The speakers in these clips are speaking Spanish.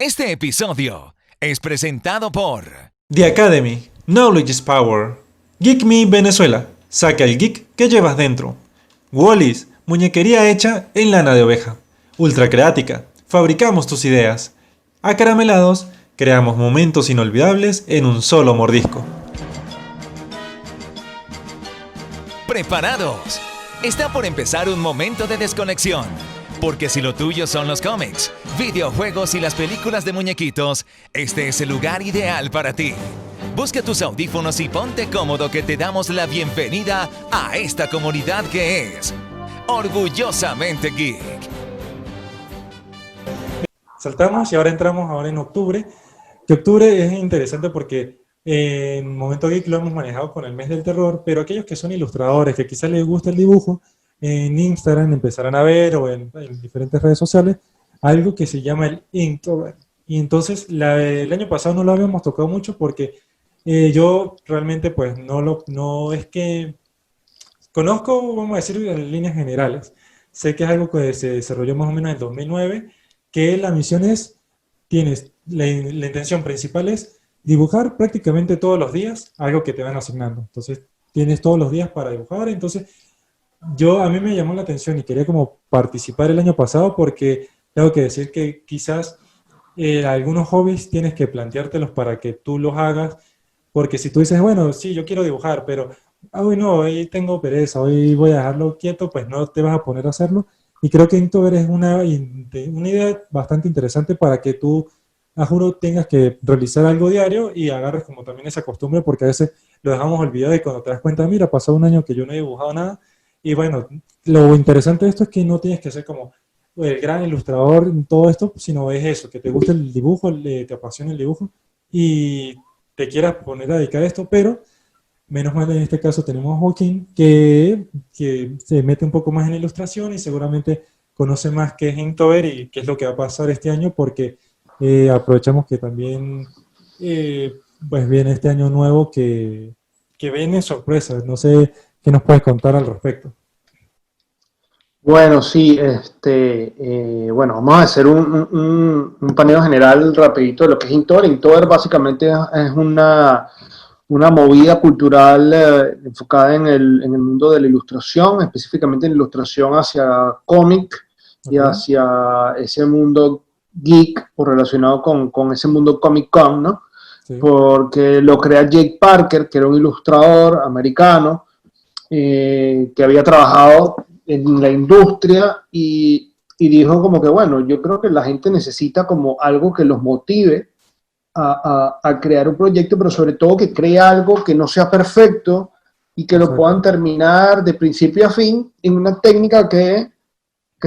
Este episodio es presentado por The Academy, Knowledge is Power. Geek Me Venezuela, saca el geek que llevas dentro. Wallis, muñequería hecha en lana de oveja. Ultra Creática, fabricamos tus ideas. Acaramelados, creamos momentos inolvidables en un solo mordisco. Preparados. Está por empezar un momento de desconexión. Porque si lo tuyo son los cómics, videojuegos y las películas de muñequitos, este es el lugar ideal para ti. Busca tus audífonos y ponte cómodo que te damos la bienvenida a esta comunidad que es Orgullosamente Geek. Saltamos y ahora entramos en octubre. Que octubre es interesante porque en Momento Geek lo hemos manejado con el mes del terror, pero aquellos que son ilustradores, que quizás les gusta el dibujo, en Instagram empezarán a ver o en diferentes redes sociales algo que se llama el Inktober. Y entonces el año pasado no lo habíamos tocado mucho porque yo realmente pues no es que conozco, vamos a decir, en líneas generales. Sé que es algo que se desarrolló más o menos en el 2009, que la misión es, tienes, la intención principal es dibujar prácticamente todos los días algo que te van asignando. Entonces tienes todos los días para dibujar, entonces a mí me llamó la atención y quería como participar el año pasado porque tengo que decir que quizás algunos hobbies tienes que planteártelos para que tú los hagas, porque si tú dices, bueno, sí, yo quiero dibujar, pero hoy no, hoy tengo pereza, hoy voy a dejarlo quieto, pues no te vas a poner a hacerlo. Y creo que Inktober es una idea bastante interesante para que tú, a juro, tengas que realizar algo diario y agarres como también esa costumbre, porque a veces lo dejamos olvidado y cuando te das cuenta, mira, pasó un año que yo no he dibujado nada. Y bueno, lo interesante de esto es que no tienes que ser como el gran ilustrador en todo esto, sino es eso, que te guste el dibujo, te apasiona el dibujo y te quieras poner a dedicar a esto, pero menos mal en este caso tenemos a Joaquín que se mete un poco más en la ilustración y seguramente conoce más qué es Inktober y qué es lo que va a pasar este año porque aprovechamos que también pues viene este año nuevo que viene sorpresas. No sé qué nos puedes contar al respecto. Bueno, sí, bueno, vamos a hacer un paneo general rapidito de lo que es Inktober. Inktober básicamente es una movida cultural enfocada en el mundo de la ilustración, específicamente en ilustración hacia cómic y Okay. hacia ese mundo geek o relacionado con ese mundo Comic Con, ¿no? Sí, Porque lo crea Jake Parker, que era un ilustrador americano que había trabajado en la industria y dijo como que, bueno, yo creo que la gente necesita como algo que los motive a crear un proyecto, pero sobre todo que crea algo que no sea perfecto y que lo puedan exacto. terminar de principio a fin en una técnica que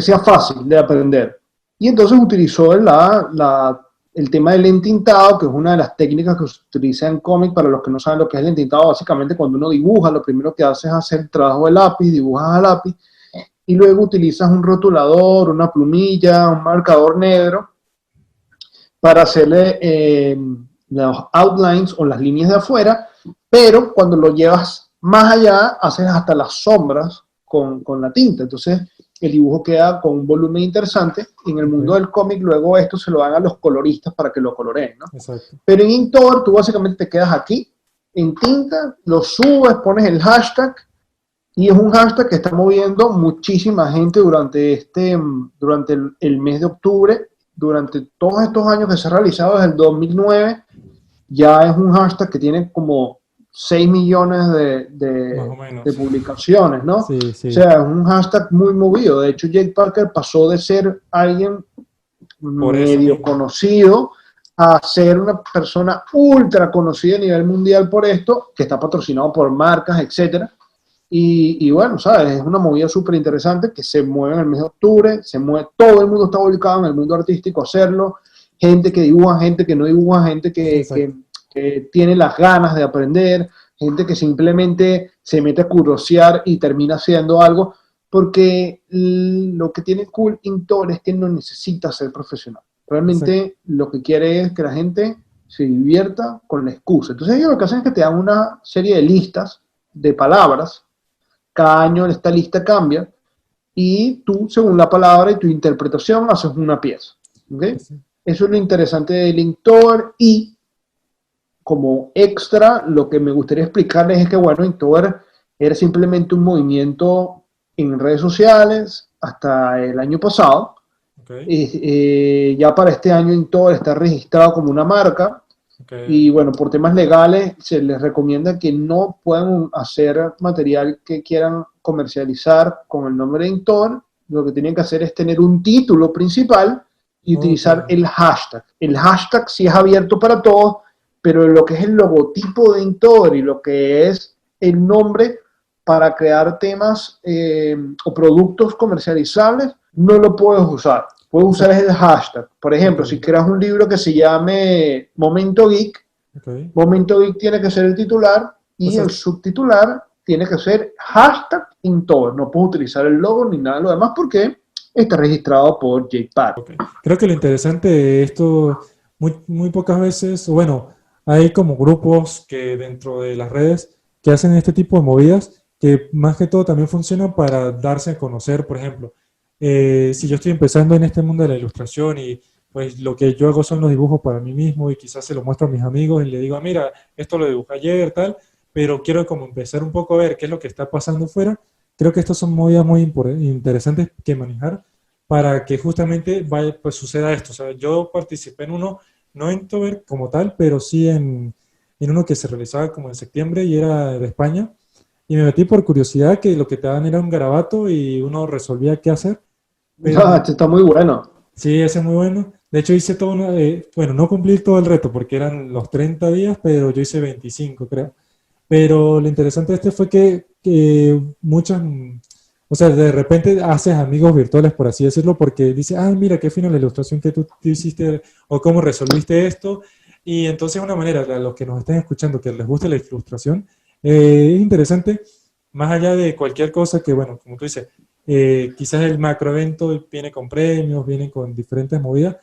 sea fácil de aprender. Y entonces utilizó el tema del entintado, que es una de las técnicas que se utiliza en cómic. Para los que no saben lo que es el entintado, básicamente cuando uno dibuja, lo primero que hace es hacer el trabajo de lápiz, dibujas a lápiz, y luego utilizas un rotulador, una plumilla, un marcador negro, para hacerle los outlines o las líneas de afuera, pero cuando lo llevas más allá, haces hasta las sombras con la tinta. Entonces, el dibujo queda con un volumen interesante y en el mundo Okay, del cómic luego esto se lo dan a los coloristas para que lo coloreen, ¿no? exacto. Pero en Inktober tú básicamente te quedas aquí en tinta, lo subes, pones el hashtag y es un hashtag que está moviendo muchísima gente durante el mes de octubre, durante todos estos años que se ha realizado desde el 2009. Ya es un hashtag que tiene como 6 millones Más o de menos. publicaciones, ¿no? O Sí, sí. sea, es un hashtag muy movido. De hecho, Jake Parker pasó de ser alguien Por eso medio mismo. conocido a ser una persona ultra conocida a nivel mundial por esto, que está patrocinado por marcas, etcétera. Y bueno, ¿sabes? Es una movida súper interesante que se mueve en el mes de octubre, se mueve, todo el mundo está ubicado en el mundo artístico a hacerlo, gente que dibuja, gente que no dibuja, gente Exacto. que tiene las ganas de aprender, gente que simplemente se mete a curiosear y termina haciendo algo, porque lo que tiene Cool Intor es que no necesita ser profesional. Exacto. Realmente lo que quiere es que la gente se divierta con la excusa. Entonces ellos lo que hacen es que te dan una serie de listas de palabras. Cada año esta lista cambia y tú, según la palabra y tu interpretación, haces una pieza. ¿Okay? Eso es lo interesante de Inktober y como extra, lo que me gustaría explicarles es que, bueno, Inktober era simplemente un movimiento en redes sociales hasta el año pasado. Ok, Ya para este año Inktober está registrado como una marca ok, y, bueno, por temas legales se les recomienda que no puedan hacer material que quieran comercializar con el nombre de Inktober. Lo que tienen que hacer es tener un título principal y ok, utilizar el hashtag. El hashtag sí es abierto para todos, pero lo que es el logotipo de Inktober y lo que es el nombre para crear temas o productos comercializables, no lo puedes usar. Puedes usar exacto, el hashtag. Por ok, ejemplo, si creas un libro que se llame Momento Geek, ok. Momento Geek tiene que ser el titular O y sea, el subtitular tiene que ser hashtag Inktober. No puedes utilizar el logo ni nada de lo demás porque está registrado por JPAD. ok. Creo que lo interesante de esto, muy pocas veces, o bueno, hay como grupos que dentro de las redes que hacen este tipo de movidas, que más que todo también funcionan para darse a conocer, por ejemplo. Si yo estoy empezando en este mundo de la ilustración y pues lo que yo hago son los dibujos para mí mismo y quizás se lo muestro a mis amigos y le digo, "Ah, mira, esto lo dibujé ayer, tal, pero quiero como empezar un poco a ver qué es lo que está pasando fuera. Creo que estas son movidas muy interesantes que manejar para que justamente vaya, pues suceda esto. O sea, yo participé en uno, no en Inktober como tal, pero sí en uno que se realizaba como en septiembre y era de España. Y me metí por curiosidad que lo que te daban era un garabato y uno resolvía qué hacer, pero No, esto está muy bueno. sí, ese es muy bueno. De hecho, hice todo una, bueno, no cumplí todo el reto porque eran los 30 días, pero yo hice 25, creo. Pero lo interesante de este fue que muchos, o sea, de repente haces amigos virtuales, por así decirlo, porque dice, ah, mira, qué fina la ilustración que tú hiciste o cómo resolviste esto. Y entonces una manera, a los que nos estén escuchando, que les guste la ilustración, es interesante, más allá de cualquier cosa que, bueno, como tú dices, quizás el macroevento viene con premios, viene con diferentes movidas,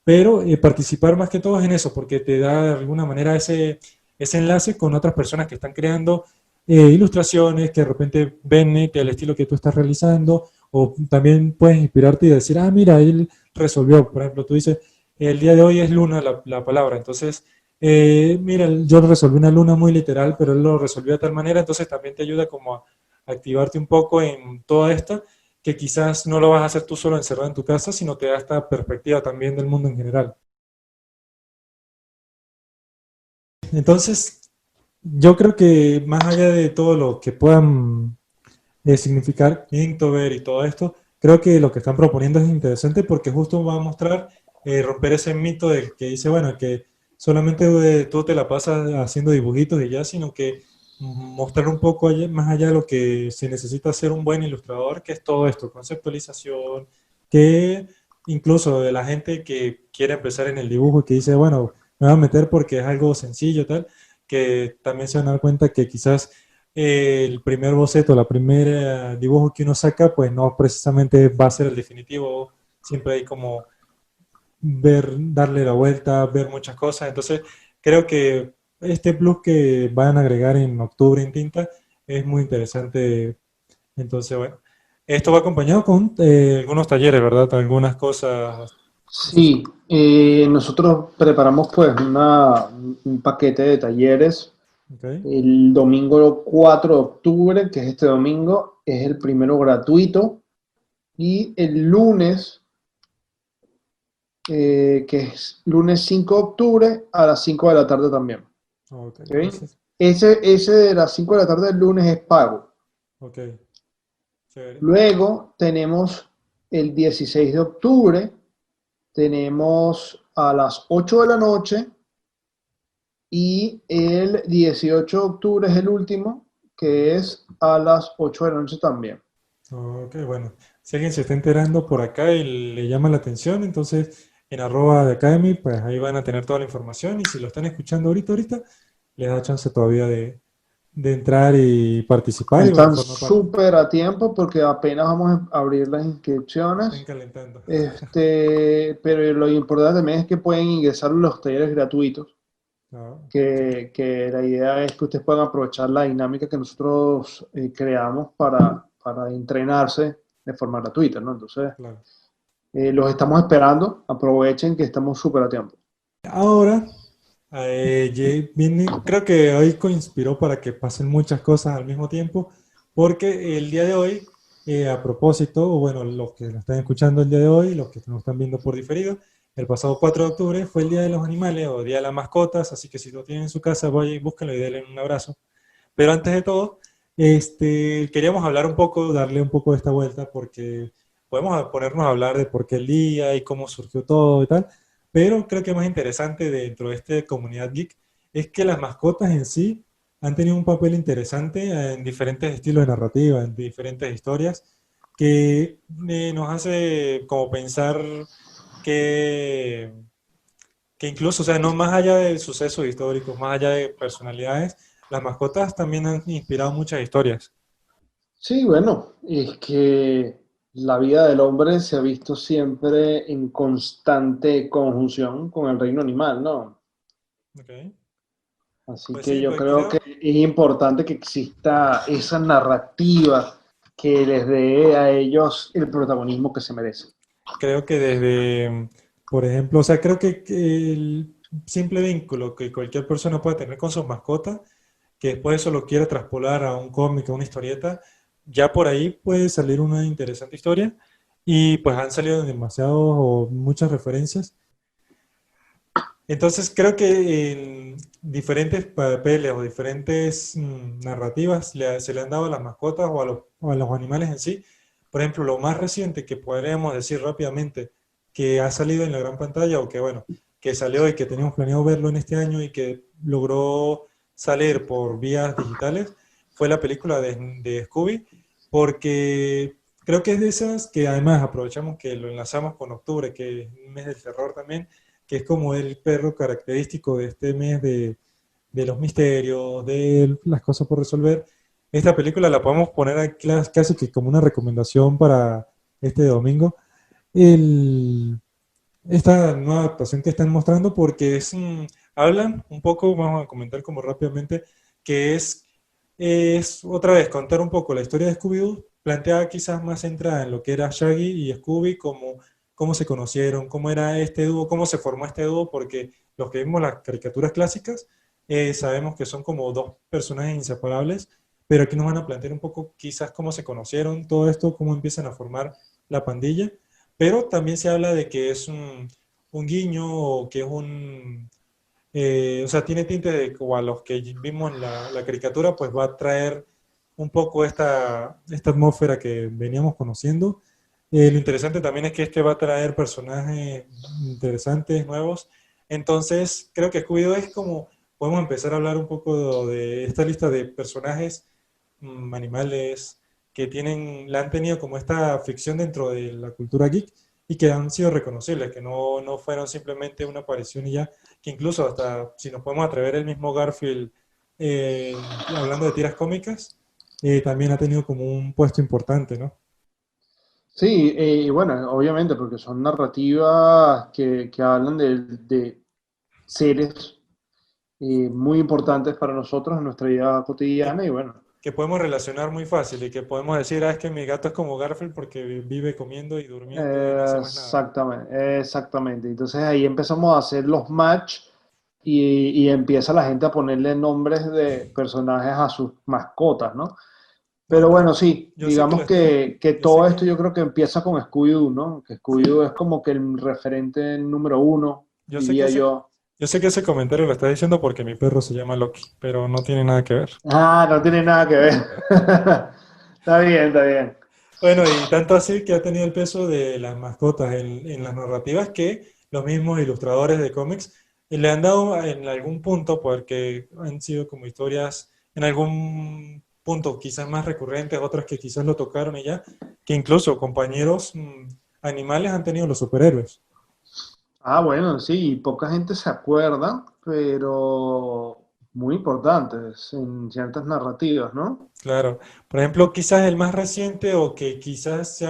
pero participar más que todo es en eso, porque te da de alguna manera ese enlace con otras personas que están creando ilustraciones, que de repente ven el estilo que tú estás realizando, o también puedes inspirarte y decir, ah, mira, él resolvió, por ejemplo, tú dices, el día de hoy es luna la palabra, entonces, mira, yo resolví una luna muy literal, pero él lo resolvió de tal manera, entonces también te ayuda como a activarte un poco en toda esta, que quizás no lo vas a hacer tú solo encerrado en tu casa, sino te da esta perspectiva también del mundo en general. Entonces, yo creo que más allá de todo lo que puedan significar Inktober y todo esto, creo que lo que están proponiendo es interesante porque justo va a mostrar, romper ese mito de que dice, bueno, que solamente tú te la pasas haciendo dibujitos y ya, sino que mostrar un poco más allá de lo que se necesita ser un buen ilustrador, que es todo esto, conceptualización, que incluso de la gente que quiere empezar en el dibujo y que dice, bueno, me voy a meter porque es algo sencillo, tal, que también se van a dar cuenta que quizás el primer boceto, la primera dibujo que uno saca, pues no precisamente va a ser el definitivo. Siempre hay como ver, darle la vuelta, ver muchas cosas. Entonces, creo que este plus que van a agregar en octubre en tinta es muy interesante. Entonces, bueno, esto va acompañado con algunos talleres, ¿verdad? Algunas cosas Sí, nosotros preparamos pues un paquete de talleres. ok, El domingo 4 de octubre, que es este domingo, es el primero gratuito. Y el lunes, que es lunes 5 de octubre, a las 5 de la tarde también. ok, ¿Ok? entonces, Ese de las 5 de la tarde del lunes es pago. ok, chévere. Luego tenemos el 16 de octubre, tenemos a las 8 de la noche y el 18 de octubre es el último, que es a las 8 de la noche también. Ok, bueno, si alguien se está enterando por acá y le llama la atención, entonces en arroba de Academy, pues ahí van a tener toda la información y si lo están escuchando ahorita, les da chance todavía de entrar y participar y bueno, Están formar parte. súper a tiempo porque apenas vamos a abrir las Estén inscripciones. calentando. Pero lo importante también es que pueden ingresar a los talleres gratuitos, Ah, chévere. que la idea es que ustedes puedan aprovechar la dinámica que nosotros creamos para entrenarse de forma gratuita, ¿no? Entonces, Claro. Los estamos esperando, aprovechen que estamos súper a tiempo. Ahora, creo que hoy coinspiró para que pasen muchas cosas al mismo tiempo, porque el día de hoy, a propósito, o bueno, los que lo están escuchando el día de hoy, los que nos están viendo por diferido, el pasado 4 de octubre fue el Día de los Animales o Día de las Mascotas, así que si lo tienen en su casa, vayan y búsquenlo y denle un abrazo. Pero antes de todo, queríamos hablar un poco, darle un poco de esta vuelta, porque podemos ponernos a hablar de por qué el día y cómo surgió todo y tal, pero creo que más interesante dentro de esta comunidad geek es que las mascotas en sí han tenido un papel interesante en diferentes estilos de narrativa, en diferentes historias, que nos hace como pensar que, que incluso, o sea, no más allá de sucesos históricos, más allá de personalidades, las mascotas también han inspirado muchas historias. Sí, bueno, es que la vida del hombre se ha visto siempre en constante conjunción con el reino animal, ¿no? Ok. Así Pues que sí, yo pues creo que es importante que exista esa narrativa que les dé a ellos el protagonismo que se merecen. creo que desde, por ejemplo, o sea, creo que el simple vínculo que cualquier persona puede tener con sus mascotas, que después eso lo quiera traspolar a un cómic, a una historieta, ya por ahí puede salir una interesante historia y pues han salido demasiados o muchas referencias. Entonces creo que en diferentes papeles o diferentes narrativas se le han dado a las mascotas o a los animales en sí. Por ejemplo, lo más reciente que podríamos decir rápidamente que ha salido en la gran pantalla o que bueno, que salió y que teníamos planeado verlo en este año y que logró salir por vías digitales fue la película de Scooby, porque creo que es de esas que además aprovechamos que lo enlazamos con octubre, que es un mes del terror también, que es como el perro característico de este mes de los misterios, de las cosas por resolver. Esta película la podemos poner aquí casi que como una recomendación para este domingo. El, esta nueva adaptación que están mostrando porque hablan un poco, vamos a comentar como rápidamente, que es otra vez contar un poco la historia de Scooby-Doo, planteada quizás más centrada en lo que era Shaggy y Scooby, como cómo se conocieron, cómo era este dúo, cómo se formó este dúo, porque los que vimos las caricaturas clásicas sabemos que son como dos personajes inseparables, pero aquí nos van a plantear un poco quizás cómo se conocieron, todo esto, cómo empiezan a formar la pandilla, pero también se habla de que es un guiño o que es o sea, tiene tinte de como a los que vimos en la caricatura, pues va a traer un poco esta atmósfera que veníamos conociendo. Lo interesante también es que este va a traer personajes interesantes, nuevos. Entonces, creo que Scooby-Doo es como, podemos empezar a hablar un poco de esta lista de personajes, animales, que la han tenido como esta ficción dentro de la cultura geek y que han sido reconocibles, que no fueron simplemente una aparición y ya, que incluso hasta, si nos podemos atrever, el mismo Garfield, hablando de tiras cómicas, también ha tenido como un puesto importante, ¿no? Sí, y bueno, obviamente, porque son narrativas que hablan de seres muy importantes para nosotros en nuestra vida Que, cotidiana y bueno, que podemos relacionar muy fácil y que podemos decir, es que mi gato es como Garfield porque vive comiendo y durmiendo y no hace más nada. exactamente, exactamente. Entonces ahí empezamos a hacer los match y empieza la gente a ponerle nombres de personajes a sus mascotas, ¿no? No, Pero pues bueno, sí, yo sé que digamos que yo sé todo esto que, yo creo que empieza con Scooby-Doo, ¿no? Que Scooby-Doo es como que el referente número uno, yo sé que diría ese, yo. yo sé que ese comentario lo está diciendo porque mi perro se llama Loki, pero no tiene nada que ver. Ah, no tiene nada que ver. Está bien, está bien. Bueno, y tanto así que ha tenido el peso de las mascotas en las narrativas que los mismos ilustradores de cómics le han dado en algún punto, porque han sido como historias en algún punto quizás más recurrentes, otras que quizás lo tocaron y ya, que incluso compañeros animales han tenido los superhéroes. Ah, bueno, sí, poca gente se acuerda, pero muy importantes en ciertas narrativas, ¿no? Claro. Por ejemplo, quizás el más reciente o que quizás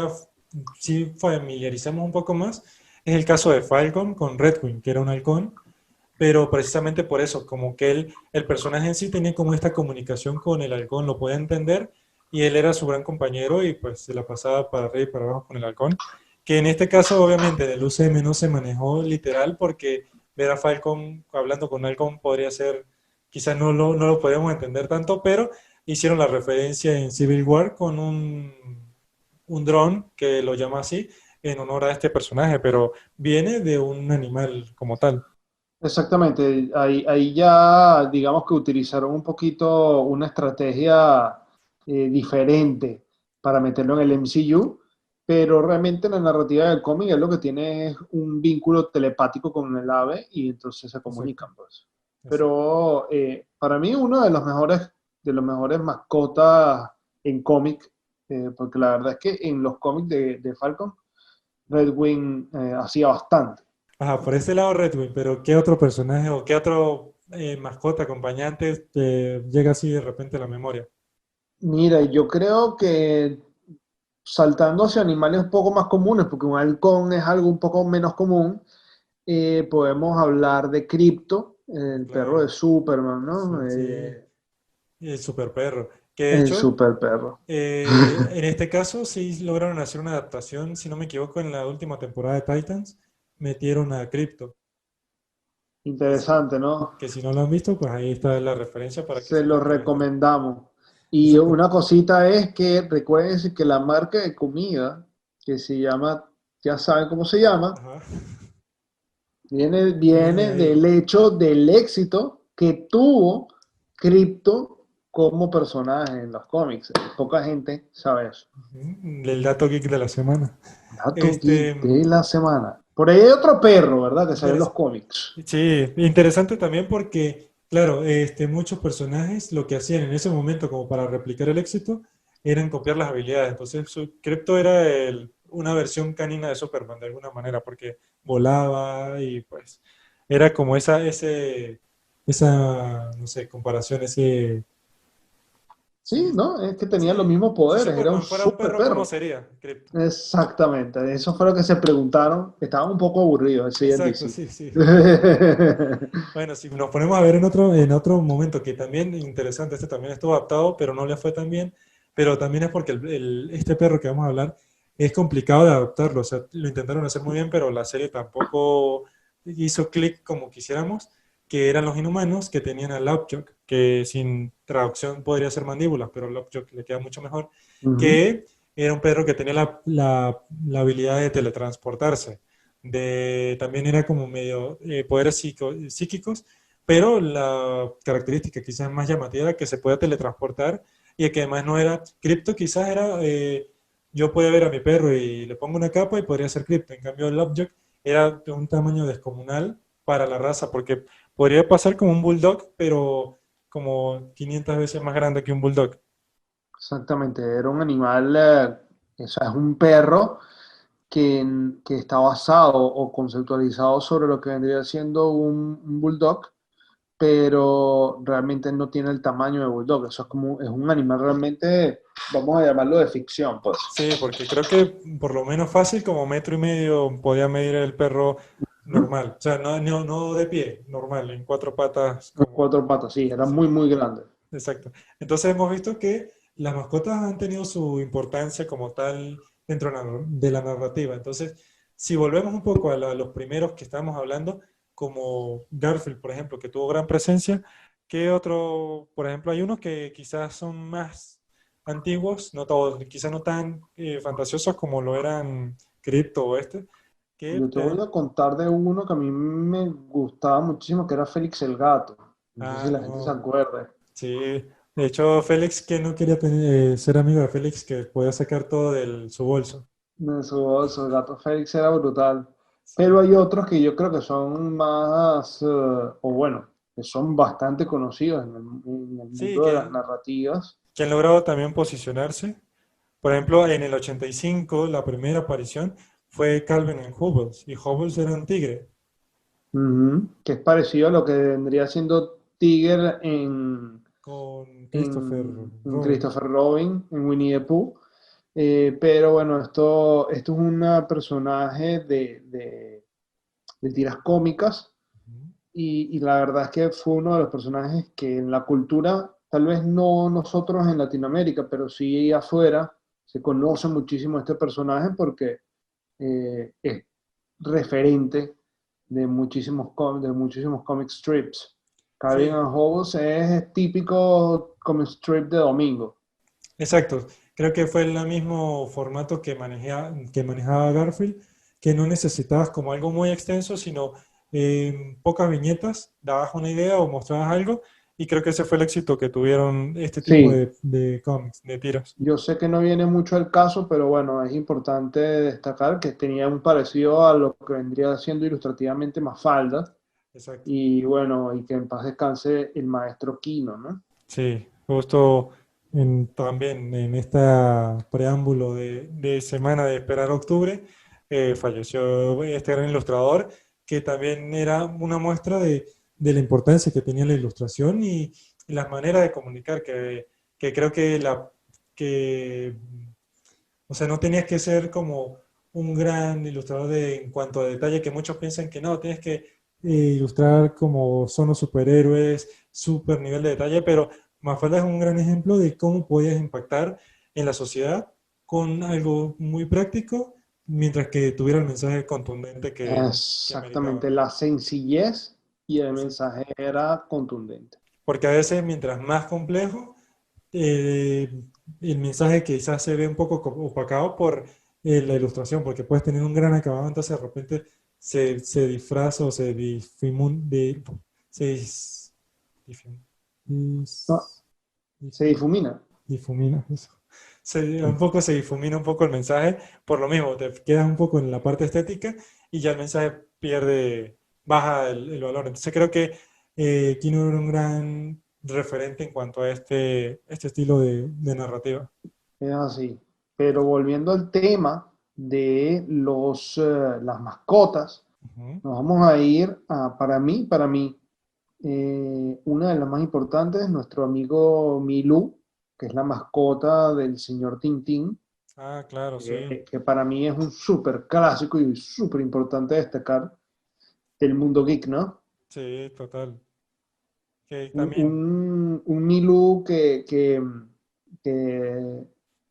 si familiarizamos un poco más, es el caso de Falcon con Redwing, que era un halcón, pero precisamente por eso, como que el personaje en sí tenía como esta comunicación con el halcón, lo podía entender y él era su gran compañero y pues se la pasaba para arriba y para abajo con el halcón. Que en este caso, obviamente, del UCM no se manejó literal porque ver a Falcon hablando con Halcón podría ser, quizás no lo podríamos entender tanto, pero hicieron la referencia en Civil War con un dron que lo llama así en honor a este personaje, pero viene de un animal como tal. Exactamente, ahí ya digamos que utilizaron un poquito una estrategia diferente para meterlo en el MCU, pero realmente la narrativa del cómic es lo que tiene es un vínculo telepático con el ave y entonces se Exacto, comunican, pues. exacto. Pero para mí uno de los mejores mascotas en cómic, porque la verdad es que en los cómics de Falcon, Red Wing hacía bastante. Ajá, por ese lado Redwing, pero ¿qué otro personaje o qué otro mascota, acompañante te llega así de repente a la memoria? Mira, yo creo que saltando hacia animales un poco más comunes, porque un halcón es algo un poco menos común, podemos hablar de Crypto, el perro de Claro, Superman, ¿no? sí, el super perro. Que de El hecho, super perro. en este caso sí lograron hacer una adaptación, si no me equivoco, en la última temporada de Titans, metieron a Crypto, que si, Interesante, ¿no? que si no lo han visto, pues ahí está la referencia para que Se lo sepan quién es Crypto. recomendamos. Y Exacto. una cosita es que recuerden que la marca de comida, que se llama, ya saben cómo se llama, Ajá. Viene viene del ahí. hecho del éxito que tuvo Crypto como personaje en los cómics. Poca gente sabe eso. Ujú, el dato geek de la semana. Dato Este, geek de la semana. Por ahí hay otro perro, ¿verdad? Que sale en los interes- cómics. sí, interesante también porque, claro, muchos personajes lo que hacían en ese momento como para replicar el éxito eran copiar las habilidades. Entonces, su Crypto era una versión canina de Superman de alguna manera porque volaba y pues era como esa, no sé, comparación, Sí, ¿no? Es que tenía los sí, mismos si poderes, era un Superman fuera un super perro, ¿cómo perro. sería Crypto? Exactamente, eso fue lo que se preguntaron. Estaban un poco aburridos ese día en Exacto, DC. sí, sí. Bueno, si nos ponemos a ver en otro momento, que también interesante, este también estuvo adaptado, pero no le fue tan bien, pero también es porque este perro que vamos a hablar es complicado de adaptarlo, o sea, lo intentaron hacer muy bien, pero la serie tampoco hizo clic como quisiéramos, que eran los inhumanos que tenían a Lovejoy, que sin traducción podría ser mandíbulas, pero Lovejoy le queda mucho mejor, Ujú. que era un perro que tenía la habilidad de teletransportarse también era como medio poderes psíquicos, pero la característica quizás más llamativa era que se pueda teletransportar y que además no era cripto, quizás era, yo podía ver a mi perro y le pongo una capa y podría ser cripto, en cambio el object era de un tamaño descomunal para la raza, porque podría pasar como un bulldog, pero como 500 veces más grande que un bulldog. Exactamente, era un animal, o sea, es un perro que está basado o conceptualizado sobre lo que vendría siendo un bulldog, pero realmente no tiene el tamaño de bulldog. Eso es como, es un animal realmente, vamos a llamarlo de ficción, pues. Sí, porque creo que por lo menos fácil como metro y medio podía medir el perro Ujú. normal. O sea, no de pie, normal, en cuatro patas Los como... cuatro patas, sí, Sí, era sí, muy, muy grande. exacto. Entonces hemos visto que las mascotas han tenido su importancia como tal dentro de la narrativa. Entonces, si volvemos un poco a los primeros que estábamos hablando, como Garfield, por ejemplo, que tuvo gran presencia, ¿qué otro, por ejemplo, hay unos que quizás son más antiguos, no todos, quizás no tan fantasiosos como lo eran Crypto o que Yo te voy a contar de uno que a mí me gustaba muchísimo, que era Félix el gato. No sé si la gente se no, acuerda. sí, de hecho Félix que no quería ser amigo de Félix que podía sacar todo de su bolso. Su gato Félix era brutal. Pero Sí. hay otros que yo creo que son más, o bueno, que son bastante conocidos en el Sí, mundo de las narrativas. que han logrado también posicionarse. Por ejemplo, en el 85, la primera aparición fue Calvin en Hubbles, y Hubbles era un tigre, Ujú. Que es parecido a lo que vendría siendo Tiger con Christopher en Robin. Christopher Robin, en Winnie the Pooh. Pero bueno, esto es un personaje de tiras cómicas y la verdad es que fue uno de los personajes que en la cultura, tal vez no nosotros en Latinoamérica, pero sí afuera, se conoce muchísimo este personaje porque es referente de muchísimos comic strips. Calvin Sí, and Hobbes es típico comic strip de domingo. exacto. Creo que fue el mismo formato que manejaba Garfield, que no necesitabas como algo muy extenso, sino en pocas viñetas, dabas una idea o mostrabas algo, y creo que ese fue el éxito que tuvieron este tipo Sí, de cómics, de tiras. yo sé que no viene mucho al caso, pero bueno, es importante destacar que tenía un parecido a lo que vendría siendo ilustrativamente Mafalda, Exacto. y bueno, y que en paz descanse el maestro Kino, ¿no? Sí, justo también en este preámbulo de semana de esperar octubre, falleció este gran ilustrador, que también era una muestra de la importancia que tenía la ilustración y las maneras de comunicar, que creo que, o sea, no tenías que ser como un gran ilustrador en cuanto a detalle, que muchos piensan que no, tienes que ilustrar como son los superhéroes, super nivel de detalle, pero Mafalda es un gran ejemplo de cómo podías impactar en la sociedad con algo muy práctico, mientras que tuviera el mensaje contundente que ameritaba. Exactamente, la sencillez y el Exacto. mensaje era contundente. Porque a veces, mientras más complejo, eh, el mensaje quizás se ve un poco opacado por la ilustración, porque puedes tener un gran acabado, entonces de repente se disfraza o se difum- No, dis- se difum- difumina. difumina, eso. Un poco se difumina un poco el mensaje, por lo mismo, te quedas un poco en la parte estética y ya el mensaje baja el valor. Entonces creo que Kino era un gran referente en cuanto a este estilo de narrativa. Es así. Pero volviendo al tema de las mascotas, Ujú. nos vamos a ir a, para mí, una de las más importantes, nuestro amigo Milú, que es la mascota del señor Tintín, Ah, claro, sí, que para mí es un súper clásico y súper importante destacar del mundo geek, ¿no? sí, total. Que Un, también, un Milú que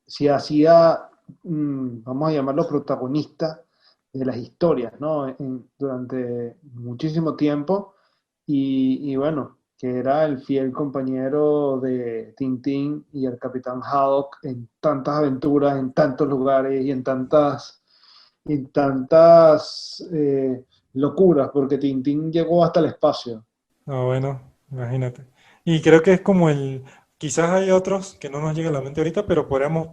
se hacía, vamos a llamarlo protagonista de las historias, ¿no? Durante muchísimo tiempo y bueno, que era el fiel compañero de Tintín y el Capitán Haddock en tantas aventuras, en tantos lugares y en tantas locuras, porque Tintín llegó hasta el espacio. bueno, imagínate. Y creo que es como quizás hay otros que no nos llega a la mente ahorita, pero podríamos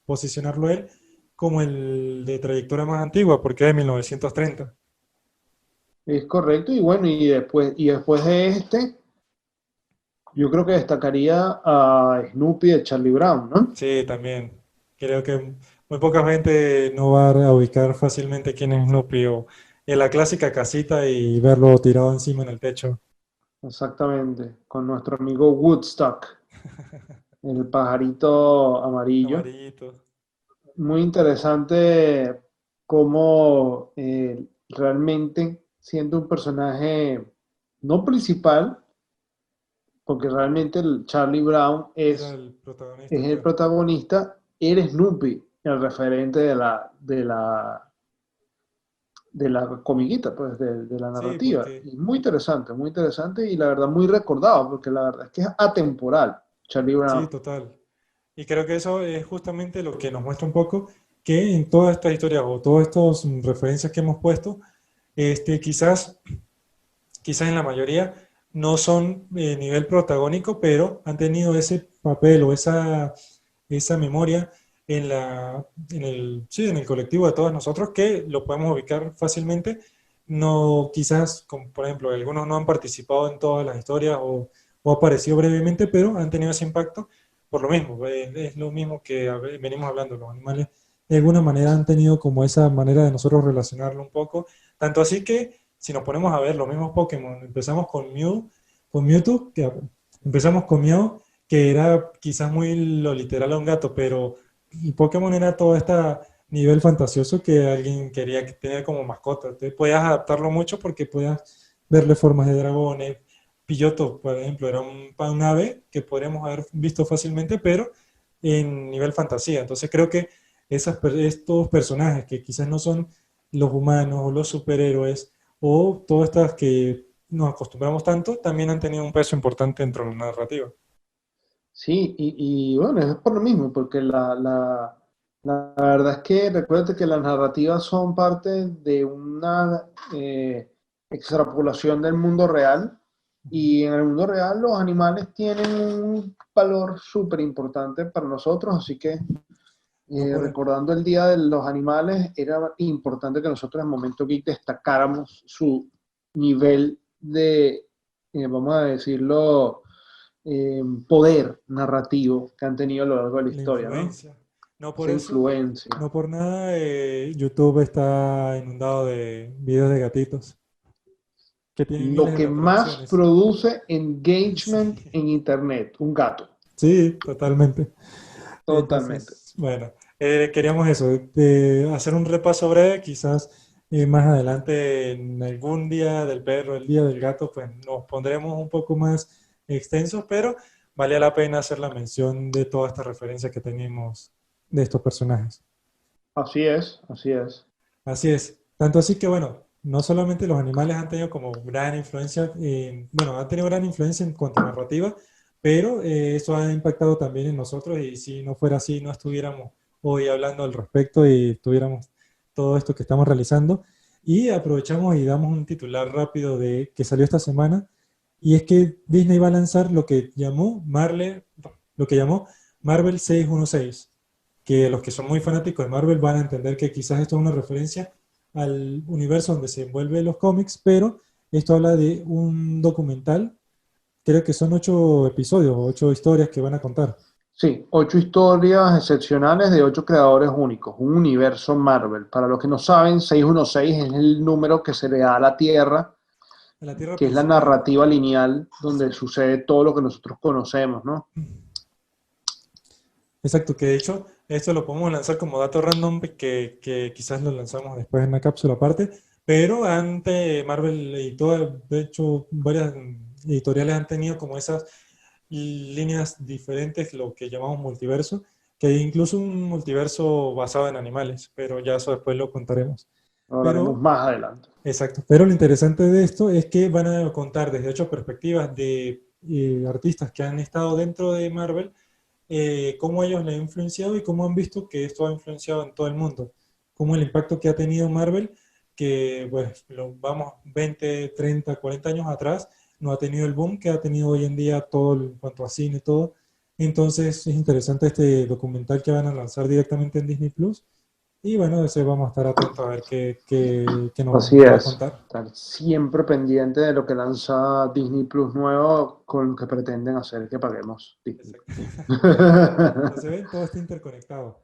posicionarlo él como el de trayectoria más antigua, porque es de 1930. Es correcto, y bueno, y después de este, yo creo que destacaría a Snoopy de Charlie Brown, ¿no? Sí, también. Creo que muy poca gente no va a ubicar fácilmente quién es Snoopy o en la clásica casita y verlo tirado encima en el techo. Exactamente, con nuestro amigo Woodstock, el pajarito amarillo. Amarillito. Muy interesante cómo realmente siendo un personaje no principal, porque realmente el Charlie Brown Era es, el es protagonista, el claro. protagonista, eres Snoopy, el referente de la comiquita, pues, de la Sí, narrativa. porque Y muy interesante y la verdad muy recordado, porque la verdad es que es atemporal, Charlie sí, Brown. total. Y creo que eso es justamente lo que nos muestra un poco que en todas estas historias o todas estas referencias que hemos puesto, quizás en la mayoría no son nivel protagónico, pero han tenido ese papel o esa memoria sí, en el colectivo de todos nosotros que lo podemos ubicar fácilmente. No, quizás, como por ejemplo, algunos no han participado en todas las historias o aparecido brevemente, pero han tenido ese impacto por lo mismo. Es lo mismo que venimos hablando, los animales de alguna manera han tenido como esa manera de nosotros relacionarlo un poco. Tanto así que si nos ponemos a ver los mismos Pokémon, empezamos con Mewtwo, empezamos con Meow, que era quizás muy lo literal a un gato, pero y Pokémon era todo este nivel fantasioso que alguien quería tener como mascota. Entonces podías adaptarlo mucho porque podías verle formas de dragones. Pilloto, por ejemplo, era un ave que podríamos haber visto fácilmente, pero en nivel fantasía. Entonces creo que estos personajes que quizás no son los humanos o los superhéroes o todas estas que nos acostumbramos tanto, también han tenido un peso importante dentro de la narrativa. Sí, y bueno, es por lo mismo, porque la verdad es que recuérdate que las narrativas son parte de una extrapolación del mundo real, y en el mundo real los animales tienen un valor súper importante para nosotros, así que No por, recordando el Día de los Animales, era importante que nosotros en Momento Geek destacáramos su nivel de, vamos a decirlo, poder narrativo que han tenido a lo largo de la la historia, ¿no? influencia. No por Esa eso, influencia. no por nada, YouTube está inundado de videos de gatitos que tienen Lo miles de que más reproducciones. produce engagement Sí, en Internet, un gato, sí, totalmente. totalmente. Entonces, bueno, queríamos eso, de hacer un repaso breve, quizás más adelante en algún día del perro, el día del gato, pues nos pondremos un poco más extensos, pero valía la pena hacer la mención de todas estas referencias que tenemos de estos personajes. Así es, así es. Así es. Tanto así que, bueno, no solamente los animales han tenido como gran influencia, bueno, han tenido gran influencia en cuanto a narrativa, pero eso ha impactado también en nosotros y si no fuera así, no estuviéramos hoy hablando al respecto y tuviéramos todo esto que estamos realizando. Y aprovechamos y damos un titular rápido de que salió esta semana y es que Disney va a lanzar lo que llamó Marvel 616, que los que son muy fanáticos de Marvel van a entender que quizás esto es una referencia al universo donde se envuelven los cómics, pero esto habla de un documental, creo que son 8 episodios o 8 historias que van a contar. Sí, 8 historias excepcionales de 8 creadores únicos, un universo Marvel. Para los que no saben, 616 es el número que se le da a la Tierra, En la Tierra que es la principal. narrativa lineal donde Exacto. sucede todo lo que nosotros conocemos, ¿no? Exacto, que de hecho esto lo podemos lanzar como dato random que quizás lo lanzamos después en una cápsula aparte, pero antes Marvel y todo, de hecho varias editoriales han tenido como esas líneas diferentes, lo que llamamos multiverso, que hay incluso un multiverso basado en animales, pero ya eso después lo contaremos. Hablaremos Pero, más adelante. exacto, pero lo interesante de esto es que van a contar desde 8 perspectivas de artistas que han estado dentro de Marvel, cómo ellos le han influenciado y cómo han visto que esto ha influenciado en todo el mundo, cómo el impacto que ha tenido Marvel, que pues lo vamos 20, 30, 40 años atrás, no ha tenido el boom que ha tenido hoy en día todo en cuanto a cine y todo. Entonces es interesante este documental que van a lanzar directamente en Disney Plus. Y bueno, ese vamos a estar atentos a ver qué nos Así va a es, contar. estar siempre pendiente de lo que lanza Disney Plus nuevo con lo que pretenden hacer que paguemos Disney. Exacto. Como se ve, todo está interconectado.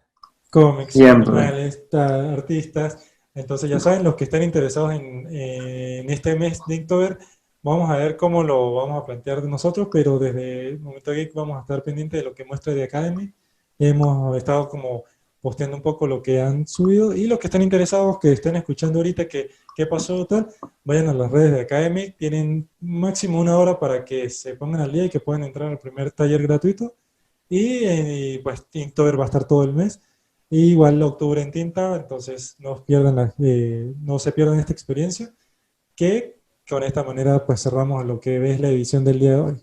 Cómics, Siempre. animales, artistas. Entonces ya saben, los que estén interesados en este mes de Inktober, vamos a ver cómo lo vamos a plantear de nosotros, pero desde el Momento Geek vamos a estar pendientes de lo que muestra The Academy. Hemos estado como posteando un poco lo que han subido y los que estén interesados, que estén escuchando ahorita qué pasó tal, vayan a las redes de Academy. Tienen máximo 1 hora para que se pongan al día y que puedan entrar al primer taller gratuito. Y pues Inktober va a estar todo el mes. Y igual octubre en tinta, entonces no se pierdan esta experiencia, que con esta manera pues cerramos lo que es la edición del día de hoy.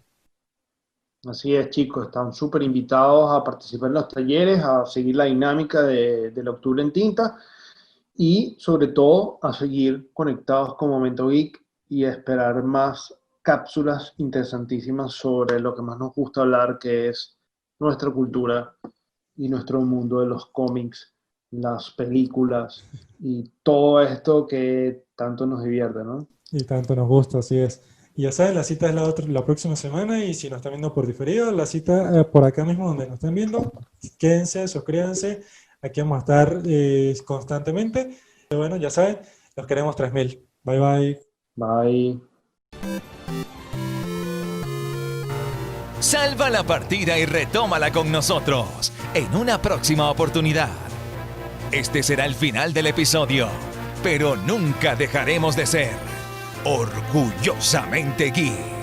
Así es, chicos, están súper invitados a participar en los talleres, a seguir la dinámica del Octubre en Tinta y sobre todo a seguir conectados con Momento Geek y a esperar más cápsulas interesantísimas sobre lo que más nos gusta hablar, que es nuestra cultura y nuestro mundo de los cómics, las películas y todo esto que tanto nos divierte, ¿no? Y tanto nos gusta, así es. Y ya saben, la cita es la próxima semana y si nos están viendo por diferido, la cita por acá mismo donde nos están viendo. Quédense, suscríbanse, aquí vamos a estar constantemente. Pero bueno, ya saben, los queremos 3000. Bye bye. Bye. Salva la partida y retómala con nosotros en una próxima oportunidad. Este será el final del episodio, pero nunca dejaremos de ser orgullosamente geek.